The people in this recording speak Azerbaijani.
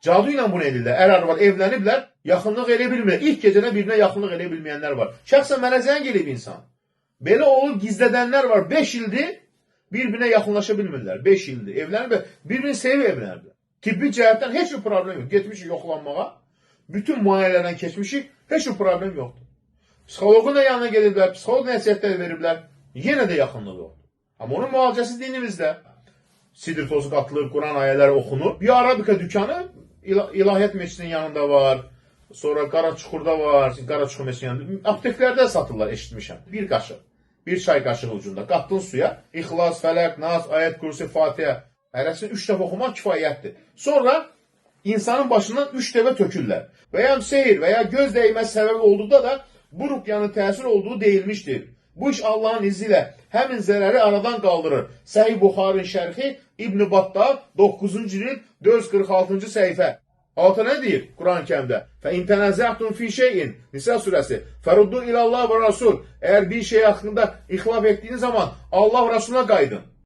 Cadu ilə bunu edirlər. Ər-arvad evləniblər, yaxınlıq elə bilmir. İlk gecədə birinə yaxınlıq elə bilməyənlər var. Şəxsən mənə zəng eləyib insan. Belə olub gizlədənlər var. 5 ildir bir-birinə yaxınlaşa bilmirlər. 5 ildir evlənib, bir-birini sevib evləniblər. Tibbi cəhətdən heç bir problem yox. Getmişik yoxlanmağa. Bütün müayinələrdən keçmişik. Heç bir problem yoxdur. Psixoloqun da yanına gediblər. Psixoloq nəsihətlər veriblər. Yenə də yaxınlıq yoxdur. Amma onun müalicəsi dinimizdə. Sidr tozu qatılır, Quran ayələri oxunur. Bir Arabika dükkanı İlahiyyat Meçidinin yanında var. Sonra Qaraçuxurda var. Qaraçuxur Meçidinin yanında. Apteklərdə satırlar, eşitmişəm. Bir qaşıq. Bir çay qaşığı ucunda. Qatdın suya. İxlas, Fələq, Nas, Ayət, Kursi, Fatihə. Hərəsini 3 dəfə oxumaq kifayətdir. Sonra insanın başından 3 dəfə tökürlər. Və ya seyir və ya göz dəyməsi səbəbi olduqda da bu ruqyanın təsir olduğu deyilmişdir. Bu iş Allahın izni ilə həmin zərəri aradan qaldırır. Səhih Buxarın şərxi İbn Battah 9-cu cild 446-cı səhifə. Altı nə deyir Quran-ı Kərimdə? فَاِنْ تَنَزَعْتُمْ فِي شَيْءٍ Nisa surəsi. فَرُدُّ اِلَى اللّٰهِ وَرَسُولِ Eğer bir şey hakkında ihtilaf ettiğiniz zaman Allah ve Resulüne kaydın.